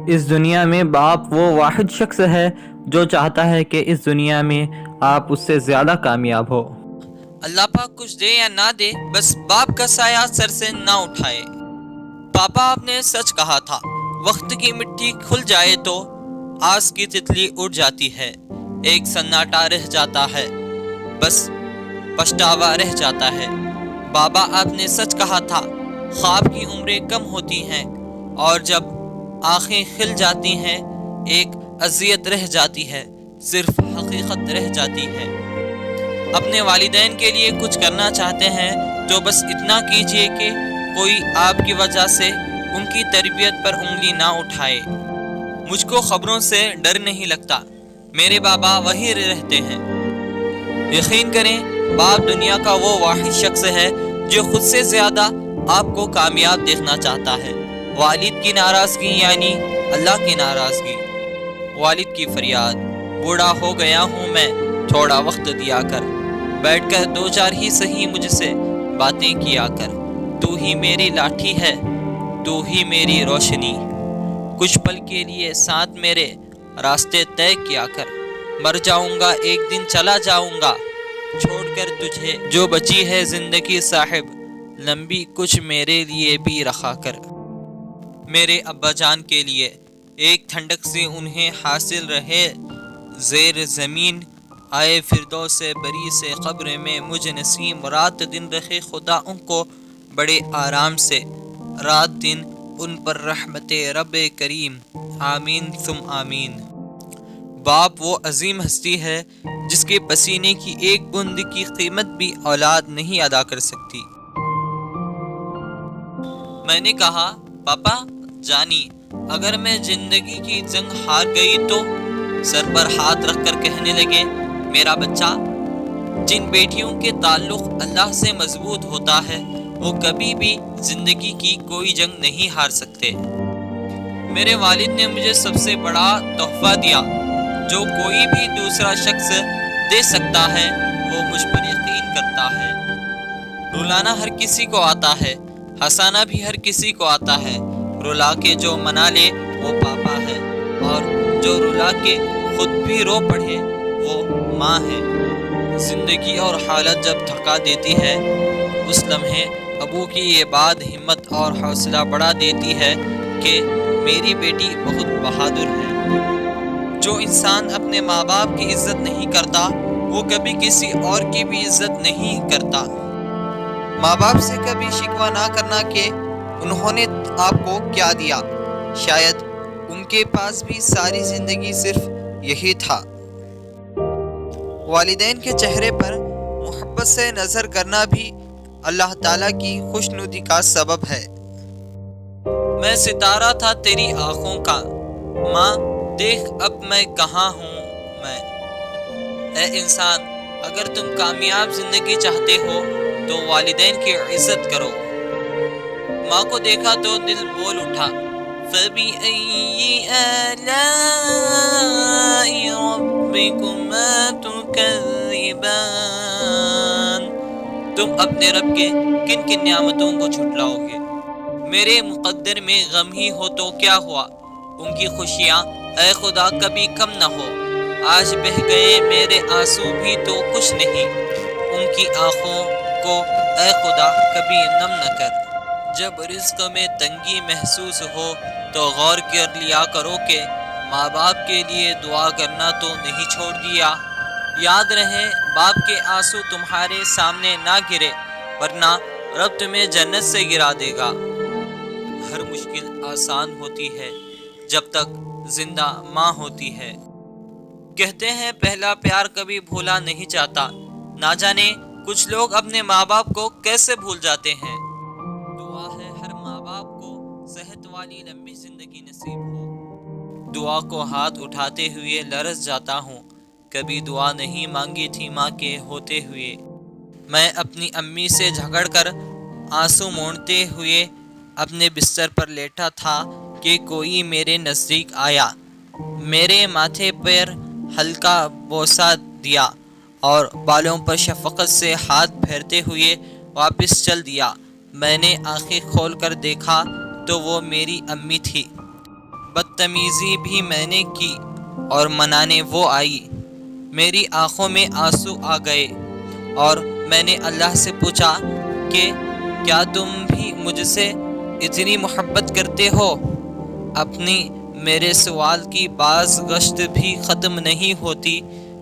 اس دنیا میں باپ وہ واحد شخص ہے جو چاہتا ہے کہ اس دنیا میں آپ اس سے زیادہ کامیاب ہو۔ اللہ پاک کچھ دے یا نہ دے، بس باپ کا سایہ سر سے نہ اٹھائے۔ پاپا آپ نے سچ کہا تھا، وقت کی مٹی کھل جائے تو آس کی تتلی اڑ جاتی ہے، ایک سناٹا رہ جاتا ہے، بس پچھتاوا رہ جاتا ہے۔ بابا آپ نے سچ کہا تھا، خواب کی عمریں کم ہوتی ہیں اور جب آنکھیں کھل جاتی ہیں ایک اذیت رہ جاتی ہے، صرف حقیقت رہ جاتی ہے۔ اپنے والدین کے لیے کچھ کرنا چاہتے ہیں تو بس اتنا کیجئے کہ کوئی آپ کی وجہ سے ان کی تربیت پر انگلی نہ اٹھائے۔ مجھ کو خبروں سے ڈر نہیں لگتا، میرے بابا وہی رہتے ہیں۔ یقین کریں، باپ دنیا کا وہ واحد شخص ہے جو خود سے زیادہ آپ کو کامیاب دیکھنا چاہتا ہے۔ والد کی ناراضگی یعنی اللہ کی ناراضگی۔ والد کی فریاد، بوڑھا ہو گیا ہوں میں، تھوڑا وقت دیا کر، بیٹھ کر دو چار ہی صحیح مجھ سے باتیں کیا کر، تو ہی میری لاٹھی ہے، تو ہی میری روشنی، کچھ پل کے لیے ساتھ میرے راستے طے کیا کر، مر جاؤں گا ایک دن چلا جاؤں گا چھوڑ کر تجھے، جو بچی ہے زندگی صاحب لمبی کچھ میرے لیے بھی رکھا کر۔ میرے ابا جان کے لیے ایک ٹھنڈک سے انہیں حاصل رہے زیر زمین، آئے فردوس سے بری سے قبر میں مجھ نسیم، رات دن رہے خدا ان کو بڑے آرام سے، رات دن ان پر رحمت رب کریم، آمین ثم آمین۔ باپ وہ عظیم ہستی ہے جس کے پسینے کی ایک بوند کی قیمت بھی اولاد نہیں ادا کر سکتی۔ میں نے کہا، پاپا جانی، اگر میں زندگی کی جنگ ہار گئی تو؟ سر پر ہاتھ رکھ کر کہنے لگے، میرا بچہ، جن بیٹیوں کے تعلق اللہ سے مضبوط ہوتا ہے وہ کبھی بھی زندگی کی کوئی جنگ نہیں ہار سکتے۔ میرے والد نے مجھے سب سے بڑا تحفہ دیا جو کوئی بھی دوسرا شخص دے سکتا ہے، وہ مجھ پر یقین کرتا ہے۔ رلانا ہر کسی کو آتا ہے، ہنسانا بھی ہر کسی کو آتا ہے، رلا کے جو منا لے وہ پاپا ہے، اور جو رلا کے خود بھی رو پڑے وہ ماں ہے۔ زندگی اور حالت جب تھکا دیتی ہے، اس لمحے ابو کی یہ بات ہمت اور حوصلہ بڑھا دیتی ہے کہ میری بیٹی بہت بہادر ہے۔ جو انسان اپنے ماں باپ کی عزت نہیں کرتا وہ کبھی کسی اور کی بھی عزت نہیں کرتا۔ ماں باپ سے کبھی شکوہ نہ کرنا کہ انہوں نے آپ کو کیا دیا، شاید ان کے پاس بھی ساری زندگی صرف یہی تھا۔ والدین کے چہرے پر محبت سے نظر کرنا بھی اللہ تعالیٰ کی خوشنودی کا سبب ہے۔ میں ستارہ تھا تیری آنکھوں کا، ماں دیکھ اب میں کہاں ہوں میں۔ اے انسان، اگر تم کامیاب زندگی چاہتے ہو تو والدین کی عزت کرو۔ ماں کو دیکھا تو دل بول اٹھا، فَبِأَيِّ آلَاءِ رَبِّكُمَا تُكَذِّبَانِ، تم اپنے رب کے کن کن نعمتوں کو جھٹلاؤ گے؟ میرے مقدر میں غم ہی ہو تو کیا ہوا، ان کی خوشیاں اے خدا کبھی کم نہ ہو، آج بہہ گئے میرے آنسو بھی تو کچھ نہیں، ان کی آنکھوں کو اے خدا کبھی نم نہ کر۔ جب رزق میں تنگی محسوس ہو تو غور کر لیا کرو کہ ماں باپ کے لیے دعا کرنا تو نہیں چھوڑ دیا۔ یاد رہے باپ کے آنسو تمہارے سامنے نہ گرے ورنہ رب تمہیں جنت سے گرا دے گا۔ ہر مشکل آسان ہوتی ہے جب تک زندہ ماں ہوتی ہے۔ کہتے ہیں پہلا پیار کبھی بھولا نہیں جاتا، نہ جانے کچھ لوگ اپنے ماں باپ کو کیسے بھول جاتے ہیں۔ دعا ہے ہر ماں باپ کو صحت والی لمبی زندگی نصیب ہو۔ دعا کو ہاتھ اٹھاتے ہوئے لرز جاتا ہوں، کبھی دعا نہیں مانگی تھی ماں کے ہوتے ہوئے۔ میں اپنی امی سے جھگڑ کر آنسو مونڈتے ہوئے اپنے بستر پر لیٹا تھا کہ کوئی میرے نزدیک آیا، میرے ماتھے پر ہلکا بوسہ دیا اور بالوں پر شفقت سے ہاتھ پھیرتے ہوئے واپس چل دیا۔ میں نے آنکھیں کھول کر دیکھا تو وہ میری امی تھی۔ بدتمیزی بھی میں نے کی اور منانے وہ آئی۔ میری آنکھوں میں آنسو آ گئے اور میں نے اللہ سے پوچھا کہ کیا تم بھی مجھ سے اتنی محبت کرتے ہو؟ اپنی میرے سوال کی باز گشت بھی ختم نہیں ہوتی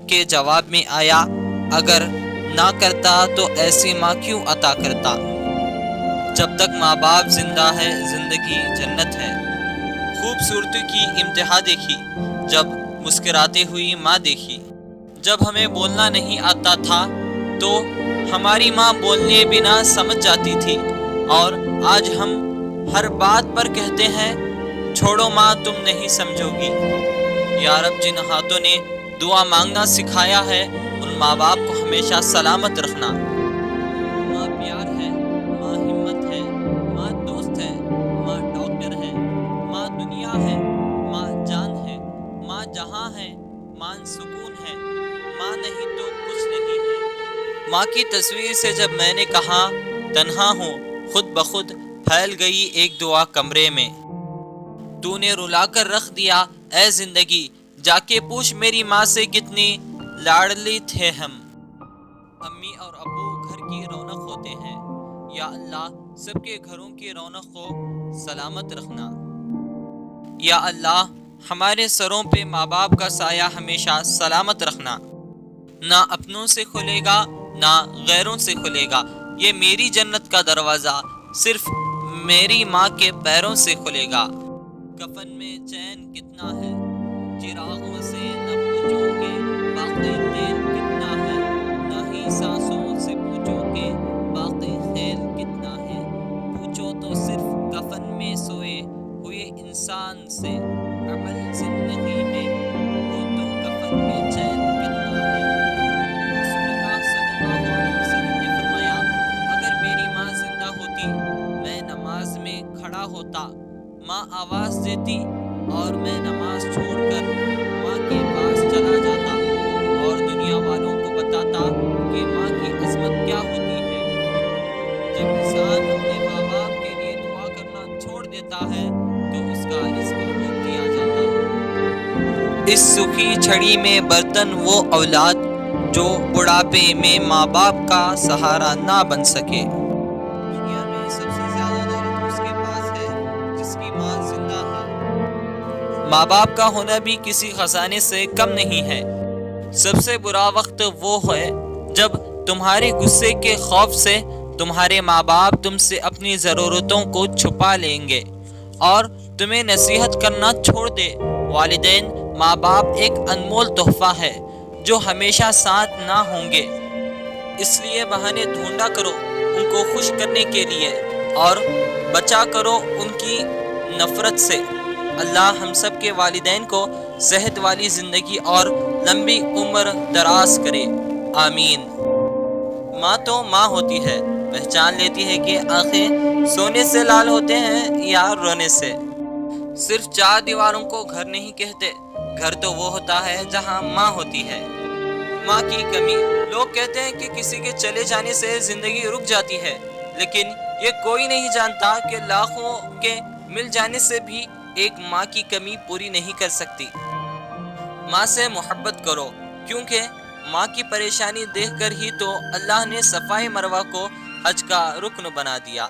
کہ جواب میں آیا، اگر نہ کرتا تو ایسی ماں کیوں عطا کرتا؟ جب تک ماں باپ زندہ ہے زندگی جنت ہے۔ خوبصورتی کی انتہا دیکھی جب مسکراتے ہوئی ماں دیکھی۔ جب ہمیں بولنا نہیں آتا تھا تو ہماری ماں بولنے بنا سمجھ جاتی تھی، اور آج ہم ہر بات پر کہتے ہیں چھوڑو ماں تم نہیں سمجھو گی۔ یا رب، جن ہاتھوں نے دعا مانگنا سکھایا ہے ان ماں باپ کو ہمیشہ سلامت رکھنا۔ ماں پیار ہے، ماں ہمت ہے، ماں دوست ہے، ماں ڈاکٹر ہے، ماں دنیا ہے، ماں جان ہے، ماں جہاں ہے، ماں سکون ہے، ماں نہیں تو کچھ نہیں ہے۔ ماں کی تصویر سے جب میں نے کہا تنہا ہوں، خود بخود پھیل گئی ایک دعا کمرے میں۔ تو نے رلا کر رکھ دیا اے زندگی، جا کے پوچھ میری ماں سے کتنی لاڈلی تھے ہم۔ امی اور ابو گھر کی رونق ہوتے ہیں، یا اللہ سب کے گھروں کی رونق کو سلامت رکھنا۔ یا اللہ ہمارے سروں پہ ماں باپ کا سایہ ہمیشہ سلامت رکھنا۔ نہ اپنوں سے کھلے گا نہ غیروں سے کھلے گا یہ میری جنت کا دروازہ، صرف میری ماں کے پیروں سے کھلے گا۔ کفن میں چین کتنا ہے، چراغوں سے نہ پوچھو کہ باقی تیل کتنا ہے، نہ ہی سانسوں سے پوچھو کہ باقی خیل کتنا ہے۔ پوچھو تو صرف کفن میں سوئے ہوئے انسان سے، عمل زندگی میں ہو تو کفن میں چین کتنا ہے۔ رسول اللہ صلی اللہ علیہ وسلم نے فرمایا، اگر میری ماں زندہ ہوتی میں نماز میں کھڑا ہوتا، ماں آواز دیتی اور میں نماز چھوڑ کر ماں کے پاس چلا جاتا اور دنیا والوں کو بتاتا کہ ماں کی عظمت کیا ہوتی ہے۔ جب انسان اپنے ماں باپ کے لیے دعا کرنا چھوڑ دیتا ہے تو اس کا رزق روک دیا جاتا ہے۔ اس سوکھی چھڑی میں برتن وہ اولاد جو بڑھاپے میں ماں باپ کا سہارا نہ بن سکے۔ دنیا میں سب سے زیادہ دولت اس کے پاس ہے جس کی ماں زندہ ہے۔ ماں باپ کا ہونا بھی کسی خزانے سے کم نہیں ہے۔ سب سے برا وقت وہ ہے جب تمہارے غصے کے خوف سے تمہارے ماں باپ تم سے اپنی ضرورتوں کو چھپا لیں گے اور تمہیں نصیحت کرنا چھوڑ دے۔ والدین ماں باپ ایک انمول تحفہ ہے جو ہمیشہ ساتھ نہ ہوں گے، اس لیے بہانے ڈھونڈا کرو ان کو خوش کرنے کے لیے اور بچا کرو ان کی نفرت سے۔ اللہ ہم سب کے والدین کو صحت والی زندگی اور لمبی عمر دراز کرے، آمین۔ ماں تو ماں ہوتی ہے، پہچان لیتی ہے کہ آنکھیں سونے سے لال ہوتے ہیں یا رونے سے۔ صرف چار دیواروں کو گھر نہیں کہتے، گھر تو وہ ہوتا ہے جہاں ماں ہوتی ہے۔ ماں کی کمی، لوگ کہتے ہیں کہ کسی کے چلے جانے سے زندگی رک جاتی ہے، لیکن یہ کوئی نہیں جانتا کہ لاکھوں کے مل جانے سے بھی ایک ماں کی کمی پوری نہیں کر سکتی۔ ماں سے محبت کرو، کیونکہ ماں کی پریشانی دیکھ کر ہی تو اللہ نے صفائے مروہ کو حج کا رکن بنا دیا۔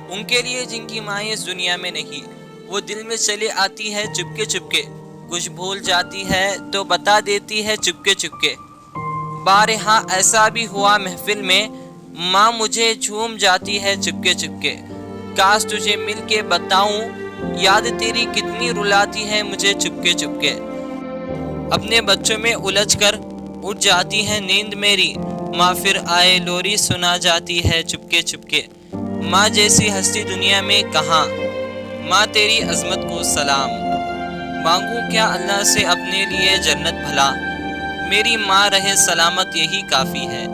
ان کے لیے جن کی مائیں اس دنیا میں نہیں، وہ دل میں چلے آتی ہے چپکے چپکے، کچھ بھول جاتی ہے تو بتا دیتی ہے چپکے چپکے۔ بارہا ایسا بھی ہوا محفل میں، ماں مجھے جھوم جاتی ہے چپکے چپکے، کاش تجھے مل کے بتاؤں یاد تیری کتنی رلاتی ہے مجھے چپکے چپکے۔ اپنے بچوں میں الجھ کر اٹھ جاتی ہے نیند میری، ماں پھر آئے لوری سنا جاتی ہے چپکے چپکے۔ ماں جیسی ہستی دنیا میں کہاں، ماں تیری عظمت کو سلام۔ مانگوں کیا اللہ سے اپنے لیے جنت بھلا، میری ماں رہے سلامت یہی کافی ہے۔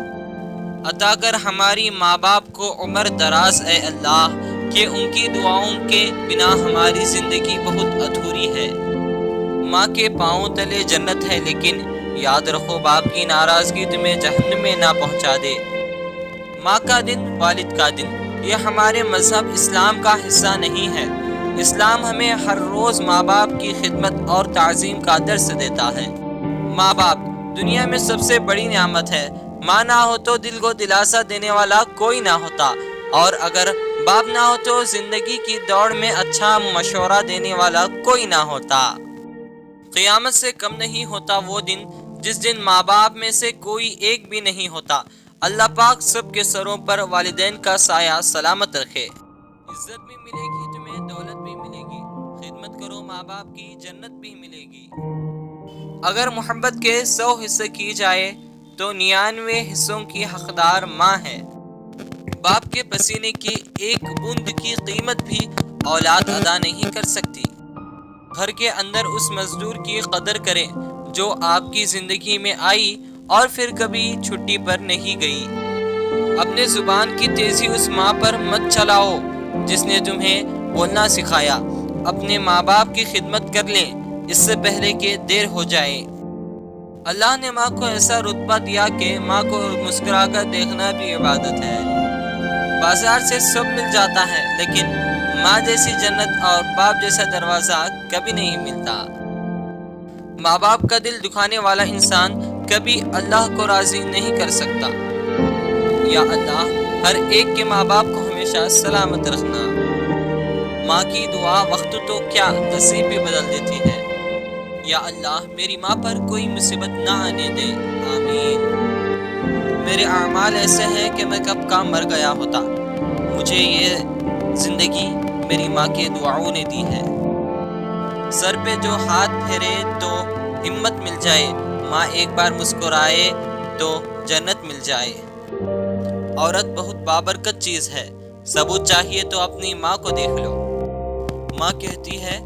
عطا کر ہماری ماں باپ کو عمر دراز اے اللہ، کہ ان کی دعاؤں کے بنا ہماری زندگی بہت ادھوری ہے۔ ماں کے پاؤں تلے جنت ہے، لیکن یاد رکھو باپ کی ناراضگی تمہیں جہنم میں نہ پہنچا دے۔ ماں کا دن والد کا دن یہ ہمارے مذہب اسلام کا حصہ نہیں ہے۔ اسلام ہمیں ہر روز ماں باپ کی خدمت اور تعظیم کا درس دیتا ہے۔ ماں باپ دنیا میں سب سے بڑی نعمت ہے۔ ماں نہ ہو تو دل کو دلاسا دینے والا کوئی نہ ہوتا، اور اگر باپ نہ ہو تو زندگی کی دوڑ میں اچھا مشورہ دینے والا کوئی نہ ہوتا۔ قیامت سے کم نہیں ہوتا وہ دن جس دن ماں باپ میں سے کوئی ایک بھی نہیں ہوتا۔ اللہ پاک سب کے سروں پر والدین کا سایہ سلامت رکھے۔ عزت بھی ملے گی تمہیں، دولت بھی ملے گی، خدمت کرو ماں باپ کی، جنت بھی ملے گی۔ اگر محبت کے 100 حصے کی جائے تو 99 حصوں کی حقدار ماں ہے۔ باپ کے پسینے کی ایک بوند کی قیمت بھی اولاد ادا نہیں کر سکتی۔ گھر کے اندر اس مزدور کی قدر کریں جو آپ کی زندگی میں آئی اور پھر کبھی چھٹی پر نہیں گئی۔ اپنے زبان کی تیزی اس ماں پر مت چلاؤ جس نے تمہیں بولنا سکھایا۔ اپنے ماں باپ کی خدمت کر لیں اس سے پہلے کہ دیر ہو جائے۔ اللہ نے ماں کو ایسا رتبہ دیا کہ ماں کو مسکرا کر دیکھنا بھی عبادت ہے۔ بازار سے سب مل جاتا ہے لیکن ماں جیسی جنت اور باپ جیسا دروازہ کبھی نہیں ملتا۔ ماں باپ کا دل دکھانے والا انسان کبھی اللہ کو راضی نہیں کر سکتا۔ یا اللہ ہر ایک کے ماں باپ کو ہمیشہ سلامت رکھنا۔ ماں کی دعا وقت تو کیا نصیب بھی بدل دیتی ہے۔ یا اللہ میری ماں پر کوئی مصیبت نہ آنے دے، آمین۔ میرے اعمال ایسے ہیں کہ میں کب کا مر گیا ہوتا، مجھے یہ زندگی میری ماں کے دعاؤں نے دی ہے۔ سر پہ جو ہاتھ پھیرے تو ہمت مل جائے، ماں ایک بار مسکرائے تو جنت مل جائے۔ عورت بہت بابرکت چیز ہے، ثبوت چاہیے تو اپنی ماں کو دیکھ لو۔ ماں کہتی ہے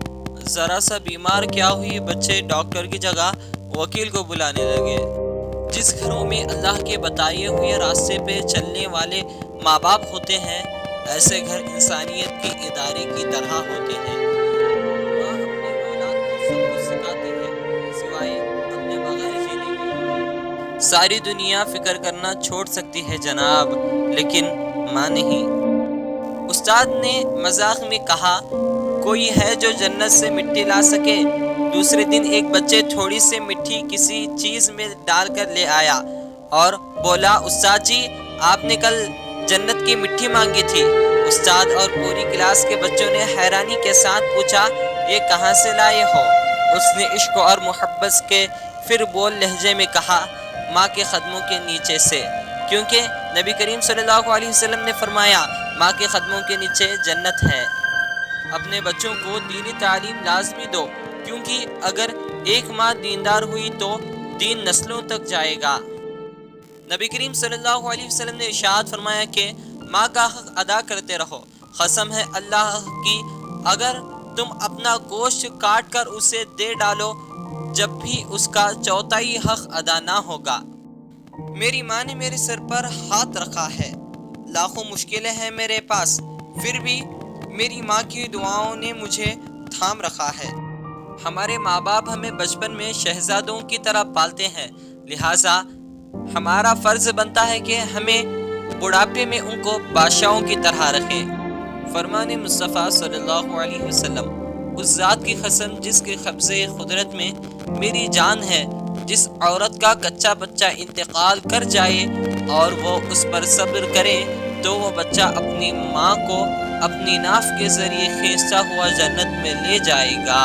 ذرا سا بیمار کیا ہوئی بچے ڈاکٹر کی جگہ وکیل کو بلانے لگے۔ جس گھروں میں اللہ کے بتائے ہوئے راستے پہ چلنے والے ماں باپ ہوتے ہیں ایسے گھر انسانیت کے ادارے کی طرح ہوتے ہیں۔ ماں اپنی اولاد کو سب کچھ سکھاتی ہے سوائے اپنے بغیر جینے کے۔ ساری دنیا فکر کرنا چھوڑ سکتی ہے جناب، لیکن ماں نہیں۔ استاد نے مذاق میں کہا کوئی ہے جو جنت سے مٹی لا سکے؟ دوسرے دن ایک بچے تھوڑی سی مٹی کسی چیز میں ڈال کر لے آیا اور بولا استاد جی آپ نے کل جنت کی مٹی مانگی تھی۔ استاد اور پوری کلاس کے بچوں نے حیرانی کے ساتھ پوچھا یہ کہاں سے لائے ہو؟ اس نے عشق اور محبت کے پھر بول لہجے میں کہا ماں کے قدموں کے نیچے سے، کیونکہ نبی کریم صلی اللہ علیہ وسلم نے فرمایا ماں کے قدموں کے نیچے جنت ہے۔ اپنے بچوں کو دینی تعلیم لازمی دو، کیونکہ اگر ایک ماں دیندار ہوئی تو دین نسلوں تک جائے گا۔ نبی کریم صلی اللہ علیہ وسلم نے ارشاد فرمایا کہ ماں کا حق ادا کرتے رہو۔ قسم ہے اللہ کی اگر تم اپنا گوشت کاٹ کر اسے دے ڈالو جب بھی اس کا چوتھائی حق ادا نہ ہوگا۔ میری ماں نے میرے سر پر ہاتھ رکھا ہے، لاکھوں مشکلیں ہیں میرے پاس، پھر بھی میری ماں کی دعاؤں نے مجھے تھام رکھا ہے۔ ہمارے ماں باپ ہمیں بچپن میں شہزادوں کی طرح پالتے ہیں، لہٰذا ہمارا فرض بنتا ہے کہ ہمیں بڑھاپے میں ان کو بادشاہوں کی طرح رکھیں۔ فرمان مصطفیٰ صلی اللہ علیہ وسلم، اس ذات کی قسم جس کے قبضے قدرت میں میری جان ہے، جس عورت کا کچا بچہ انتقال کر جائے اور وہ اس پر صبر کرے تو وہ بچہ اپنی ماں کو اپنی ناف کے ذریعے کھینچتا ہوا جنت میں لے جائے گا۔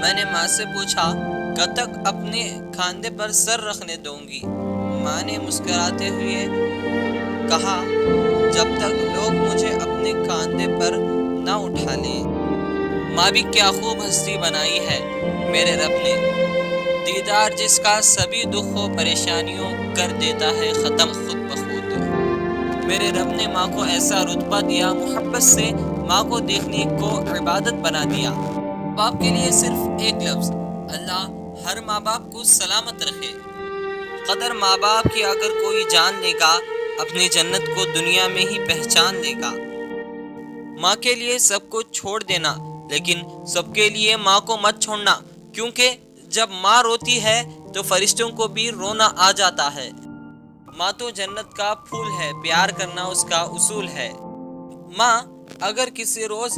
میں نے ماں سے پوچھا کب تک اپنے کاندھے پر سر رکھنے دوں گی؟ ماں نے مسکراتے ہوئے کہا جب تک لوگ مجھے اپنے کاندھے پر نہ اٹھا لیں۔ ماں بھی کیا خوب ہستی بنائی ہے میرے رب نے، دیدار جس کا سبھی دکھ و پریشانیوں کر دیتا ہے ختم خود بخود۔ میرے رب نے ماں کو ایسا رتبہ دیا، محبت سے ماں کو دیکھنے کو عبادت بنا دیا۔ باپ کے لیے صرف ایک لفظ، اللہ ہر ماں باپ کو سلامت رکھے۔ قدر ماں باپ کی اگر کوئی جان لے گا اپنی جنت کو دنیا میں ہی پہچان لے گا۔ ماں کے لیے سب کچھ چھوڑ دینا، لیکن سب کے لیے ماں کو مت چھوڑنا، کیونکہ جب ماں روتی ہے تو فرشتوں کو بھی رونا آ جاتا ہے۔ ماں تو جنت کا پھول ہے، پیار کرنا اس کا اصول ہے۔ ماں اگر کسی روز